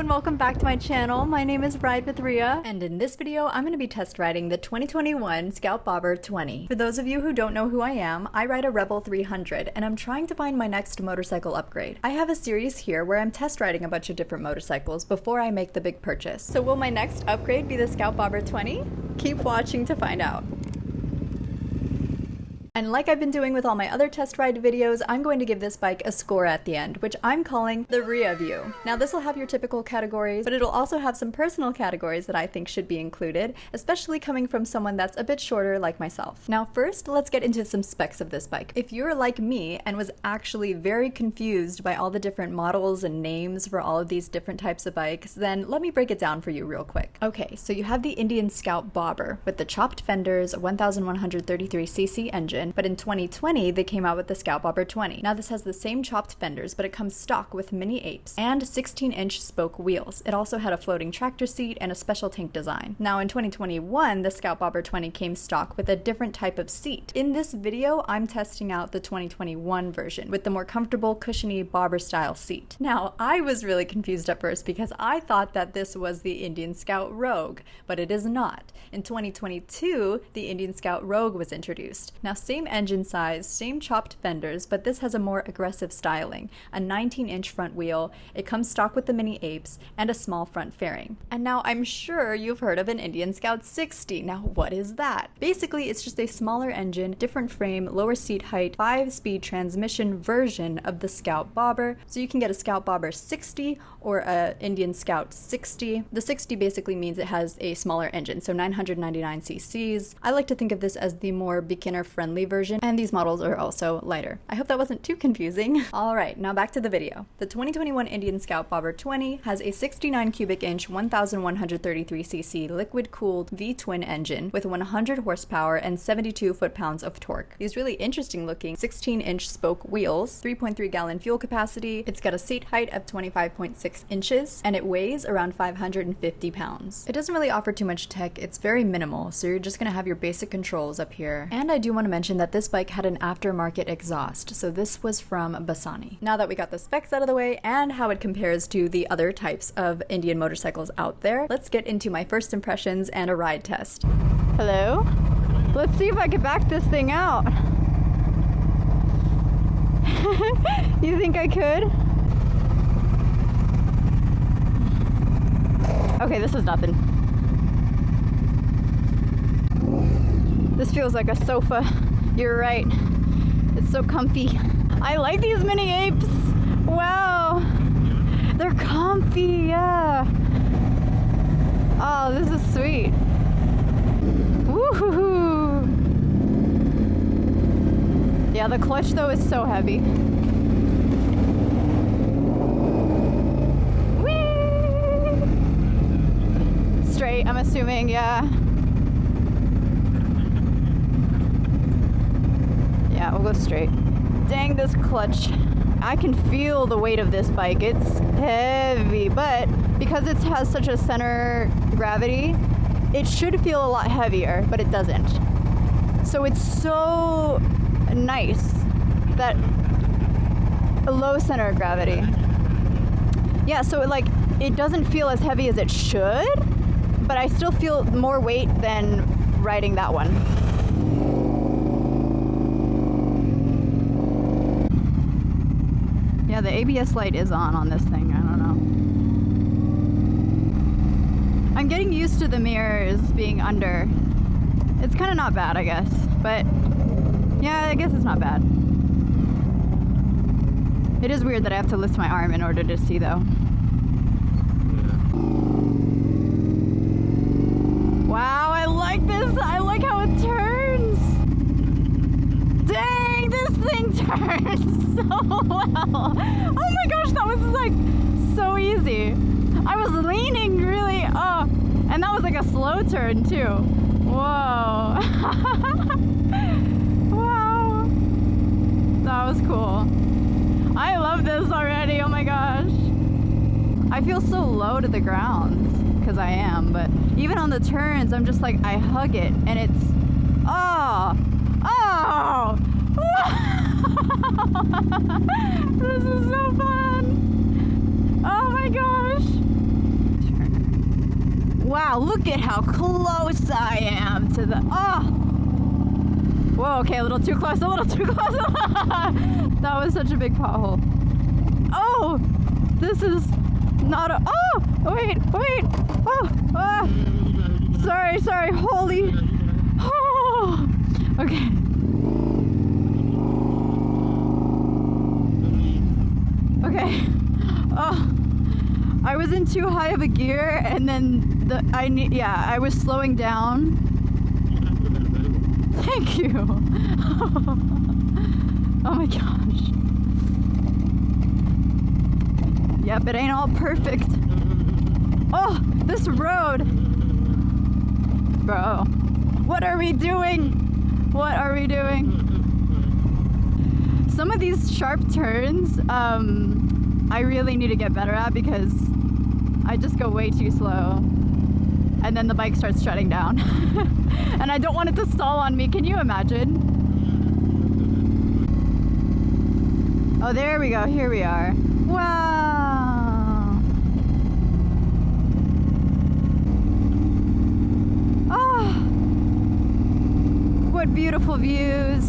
and welcome back to my channel. My name is Ride with Rhea, and in this video I'm going to be test riding the 2021 Scout Bobber 20. For those of you who don't know who I am, I ride a Rebel 300 and I'm trying to find my next motorcycle upgrade. I have a series here where I'm test riding a bunch of different motorcycles before I make the big purchase. So will my next upgrade be the Scout Bobber 20? Keep watching to find out. And like I've been doing with all my other test ride videos, I'm going to give this bike a score at the end, which I'm calling the Rhea View. Now this will have your typical categories, but it'll also have some personal categories that I think should be included, especially coming from someone that's a bit shorter like myself. Now first, let's get into some specs of this bike. If you're like me and was actually very confused by all the different models and names for all of these different types of bikes, then let me break it down for you real quick. Okay, so you have the Indian Scout Bobber with the chopped fenders, 1133cc engine, but in 2020 they came out with the Scout Bobber 20. Now this has the same chopped fenders, but it comes stock with mini apes and 16-inch spoke wheels. It also had a floating tractor seat and a special tank design. Now in 2021, the Scout Bobber 20 came stock with a different type of seat. In this video, I'm testing out the 2021 version with the more comfortable, cushiony bobber style seat. Now I was really confused at first because I thought that this was the Indian Scout Rogue, but it is not. In 2022, the Indian Scout Rogue was introduced. Now same engine size, same chopped fenders, but this has a more aggressive styling, a 19-inch front wheel, it comes stock with the mini apes, and a small front fairing. And now I'm sure you've heard of an Indian Scout 60. Now what is that? Basically, it's just a smaller engine, different frame, lower seat height, 5-speed transmission version of the Scout Bobber. So you can get a Scout Bobber 60 or a Indian Scout 60. The 60 basically means it has a smaller engine, so 999 cc's. I like to think of this as the more beginner-friendly version, and these models are also lighter. I hope that wasn't too confusing. Alright, now back to the video. The 2021 Indian Scout Bobber 20 has a 69 cubic inch 1133cc liquid-cooled V-twin engine with 100 horsepower and 72 foot-pounds of torque. These really interesting looking 16-inch spoke wheels, 3.3 gallon fuel capacity, it's got a seat height of 25.6 inches, and it weighs around 550 pounds. It doesn't really offer too much tech, it's very minimal, so you're just gonna have your basic controls up here. And I do want to mention that this bike had an aftermarket exhaust, so this was from Bassani. Now that we got the specs out of the way and how it compares to the other types of Indian motorcycles out there, let's get into my first impressions and a ride test. Hello? Let's see if I can back this thing out. You think I could? Okay, this is nothing. This feels like a sofa. You're right. It's so comfy. I like these mini apes. Wow. They're comfy, yeah. Oh, this is sweet. Woohoo. Yeah, the clutch though is so heavy. Whee! Straight, I'm assuming, yeah. Yeah, we'll go straight. Dang, this clutch. I can feel the weight of this bike. It's heavy, but because it has such a center gravity, it should feel a lot heavier, but it doesn't. So it's so nice that a low center of gravity. Yeah, so it doesn't feel as heavy as it should, but I still feel more weight than riding that one. Yeah, the ABS light is on this thing. I don't know. I'm getting used to the mirrors being under. It's kind of not bad, I guess. But yeah, I guess it's not bad. It is weird that I have to lift my arm in order to see, though. Wow, I like this. I like how it turns. Dang, this thing turns so well. Oh my gosh, that was like so easy. I was leaning really, and that was like a slow turn too. Whoa. Wow. That was cool. I love this already, oh my gosh. I feel so low to the ground, because I am, but even on the turns, I'm just like, I hug it, and it's, oh. This is so fun. Oh my gosh. Wow, look at how close I am to the, oh. Whoa, okay, a little too close, a little too close. That was such a big pothole. Oh, this is not a, oh, wait, oh, sorry, holy, oh, okay. Okay, oh, I was in too high of a gear, and then I was slowing down. Thank you. Oh my gosh. Yep, it ain't all perfect. Oh, this road. Bro, what are we doing? What are we doing? Some of these sharp turns, I really need to get better at because I just go way too slow. And then the bike starts shutting down. And I don't want it to stall on me. Can you imagine? Oh, there we go. Here we are. Wow. Oh, what beautiful views.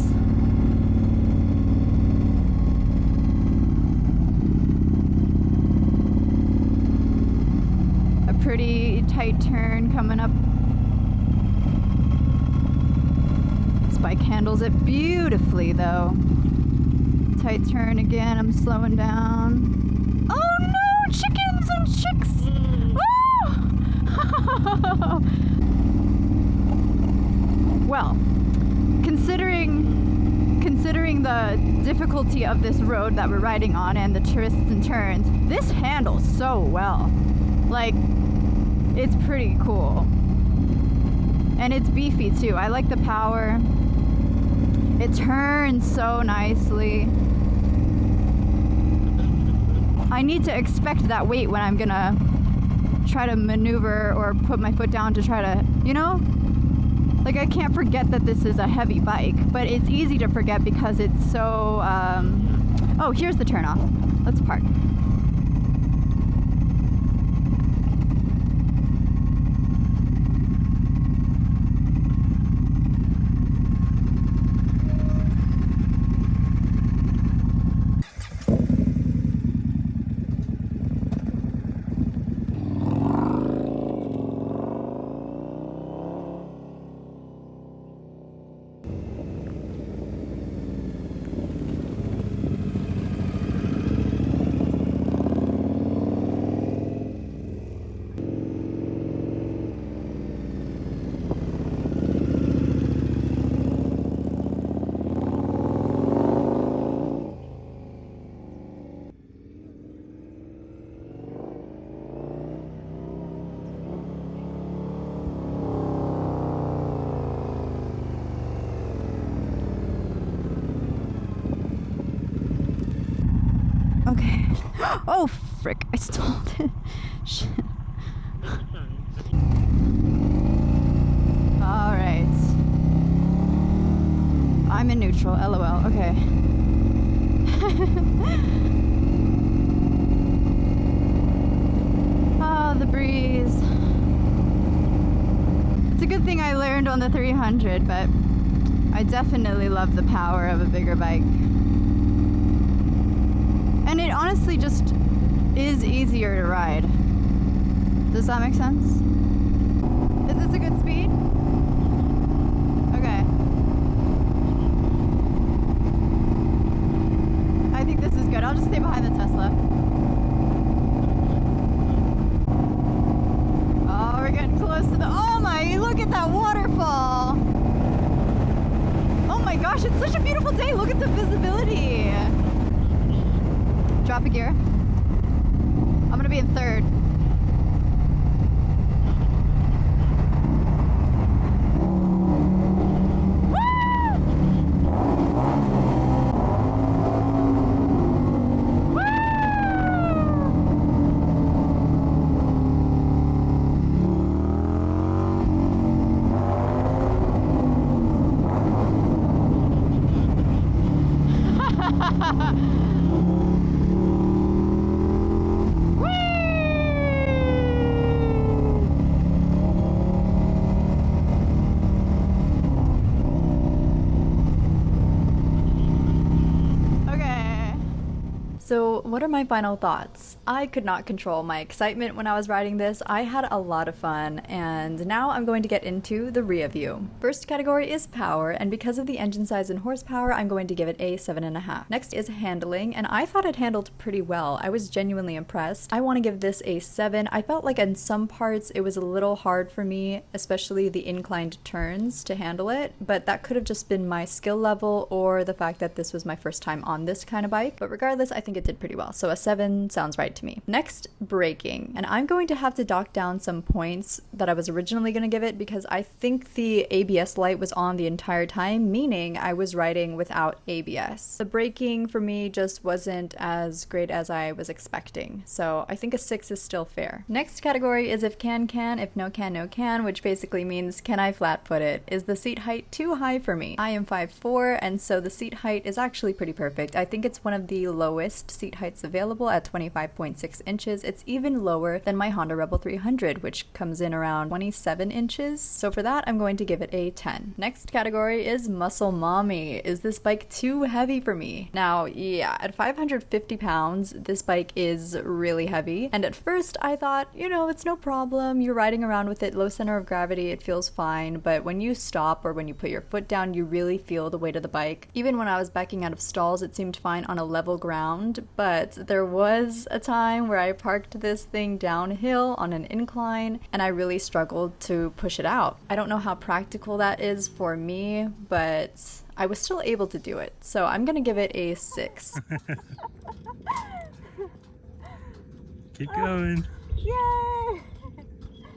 A pretty tight turn coming up. This bike handles it beautifully though. Tight turn again, I'm slowing down. Oh no, chickens and chicks! Oh! Well, considering the difficulty of this road that we're riding on and the twists and turns, this handles so well. Like, it's pretty cool. And it's beefy too. I like the power. It turns so nicely. I need to expect that weight when I'm gonna try to maneuver or put my foot down to try to, you know? Like, I can't forget that this is a heavy bike, but it's easy to forget because it's so, oh, here's the turnoff. Let's park. Okay. Oh, frick. I stalled it. Shit. Alright. I'm in neutral. LOL. Okay. Oh, the breeze. It's a good thing I learned on the 300, but I definitely love the power of a bigger bike. And it honestly just is easier to ride. Does that make sense? Is this a good speed? Okay. I think this is good. I'll just stay behind the Tesla. Oh, we're getting close to the, oh my, look at that waterfall. Oh my gosh, it's such a beautiful day. Look at the visibility. Drop a gear. I'm gonna be in third. So what are my final thoughts? I could not control my excitement when I was riding this. I had a lot of fun, and now I'm going to get into the rear view. First category is power, and because of the engine size and horsepower, I'm going to give it a 7.5. Next is handling, and I thought it handled pretty well. I was genuinely impressed. I want to give this a 7. I felt like in some parts it was a little hard for me, especially the inclined turns, to handle it, but that could have just been my skill level or the fact that this was my first time on this kind of bike. But regardless, I think it did pretty well, so a 7 sounds right to me. Next, braking, and I'm going to have to dock down some points that I was originally going to give it because I think the ABS light was on the entire time, meaning I was riding without ABS. The braking for me just wasn't as great as I was expecting, so I think a 6 is still fair. Next category is if can, if no can, no can, which basically means can I flat foot it? Is the seat height too high for me? I am 5'4", and so the seat height is actually pretty perfect. I think it's one of the lowest seat heights available at 25.6 inches. It's even lower than my Honda Rebel 300, which comes in around 27 inches. So for that, I'm going to give it a 10. Next category is muscle mommy. Is this bike too heavy for me? Now, yeah, at 550 pounds, this bike is really heavy. And at first I thought, you know, it's no problem. You're riding around with it, low center of gravity, it feels fine. But when you stop or when you put your foot down, you really feel the weight of the bike. Even when I was backing out of stalls, it seemed fine on a level ground. But there was a time where I parked this thing downhill on an incline and I really struggled to push it out. I don't know how practical that is for me, but I was still able to do it. So I'm gonna give it a 6. Keep going. Yay!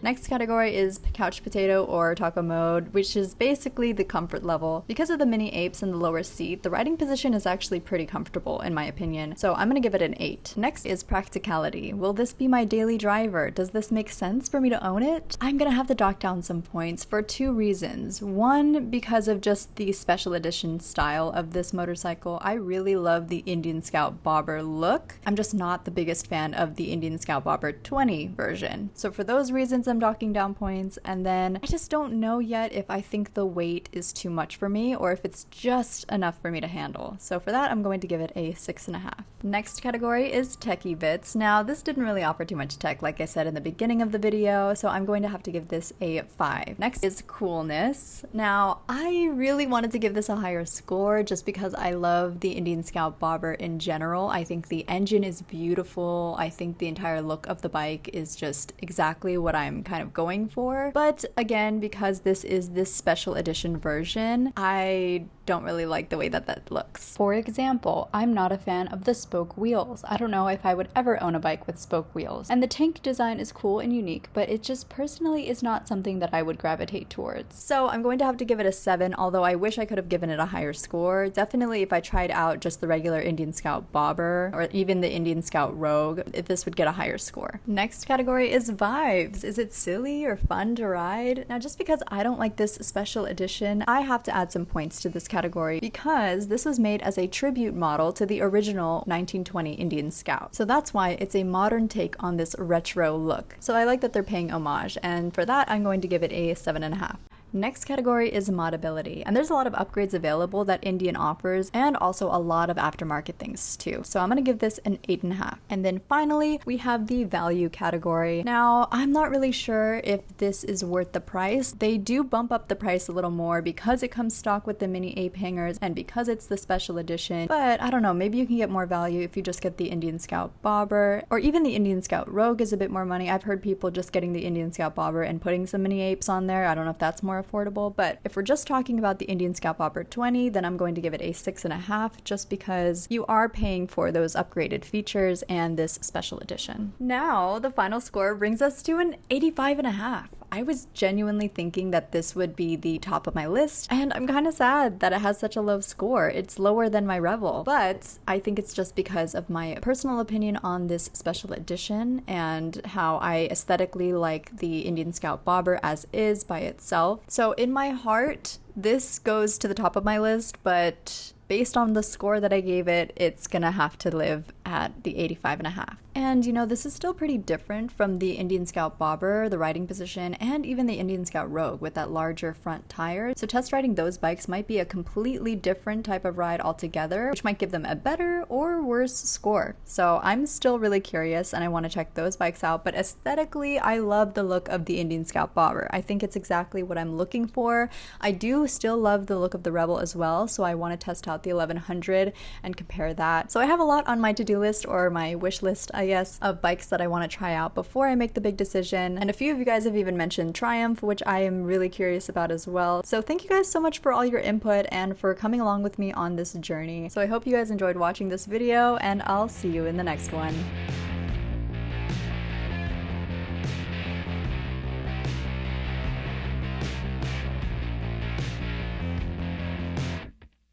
Next category is couch potato or taco mode, which is basically the comfort level. Because of the mini apes in the lower seat, the riding position is actually pretty comfortable in my opinion, so I'm gonna give it an 8. Next is practicality. Will this be my daily driver? Does this make sense for me to own it? I'm gonna have to dock down some points for 2 reasons. One, because of just the special edition style of this motorcycle. I really love the Indian Scout Bobber look. I'm just not the biggest fan of the Indian Scout Bobber 20 version. So for those reasons, I'm docking down points, and then I just don't know yet if I think the weight is too much for me or if it's just enough for me to handle. So for that, I'm going to give it a 6.5. Next category is techie bits. Now, this didn't really offer too much tech, like I said in the beginning of the video, so I'm going to have to give this a 5. Next is coolness. Now, I really wanted to give this a higher score just because I love the Indian Scout Bobber in general. I think the engine is beautiful. I think the entire look of the bike is just exactly what I'm kind of going for. But again, because this is this special edition version, I don't really like the way that that looks. For example, I'm not a fan of the spoke wheels. I don't know if I would ever own a bike with spoke wheels. And the tank design is cool and unique, but it just personally is not something that I would gravitate towards. So I'm going to have to give it a 7, although I wish I could have given it a higher score. Definitely if I tried out just the regular Indian Scout Bobber or even the Indian Scout Rogue, this would get a higher score. Next category is vibes. Is it silly or fun to ride? Now, just because I don't like this special edition, I have to add some points to this category because this was made as a tribute model to the original 1920 Indian Scout. So that's why it's a modern take on this retro look. So I like that they're paying homage, and for that I'm going to give it a 7.5. Next category is modability, and there's a lot of upgrades available that Indian offers and also a lot of aftermarket things too. So I'm gonna give this an 8.5. And then finally, we have the value category. Now, I'm not really sure if this is worth the price. They do bump up the price a little more because it comes stock with the mini ape hangers and because it's the special edition, but I don't know, maybe you can get more value if you just get the Indian Scout Bobber, or even the Indian Scout Rogue is a bit more money. I've heard people just getting the Indian Scout Bobber and putting some mini apes on there. I don't know if that's more affordable, but if we're just talking about the Indian Scout Bobber 20, then I'm going to give it a 6.5 just because you are paying for those upgraded features and this special edition. Now, the final score brings us to an 85.5. I was genuinely thinking that this would be the top of my list, and I'm kind of sad that it has such a low score. It's lower than my Rebel, but I think it's just because of my personal opinion on this special edition and how I aesthetically like the Indian Scout Bobber as is by itself. So in my heart, this goes to the top of my list, but based on the score that I gave it, it's gonna have to live at the 85.5. And you know, this is still pretty different from the Indian Scout Bobber, the riding position, and even the Indian Scout Rogue with that larger front tire. So test riding those bikes might be a completely different type of ride altogether, which might give them a better or worse score. So I'm still really curious and I want to check those bikes out, but aesthetically, I love the look of the Indian Scout Bobber. I think it's exactly what I'm looking for. I do still love the look of the Rebel as well, so I want to test out the 1100 and compare that. So I have a lot on my to-do list, or my wish list, I guess, of bikes that I want to try out before I make the big decision. And a few of you guys have even mentioned Triumph, which I am really curious about as well. So thank you guys so much for all your input and for coming along with me on this journey. So I hope you guys enjoyed watching this video, and I'll see you in the next one.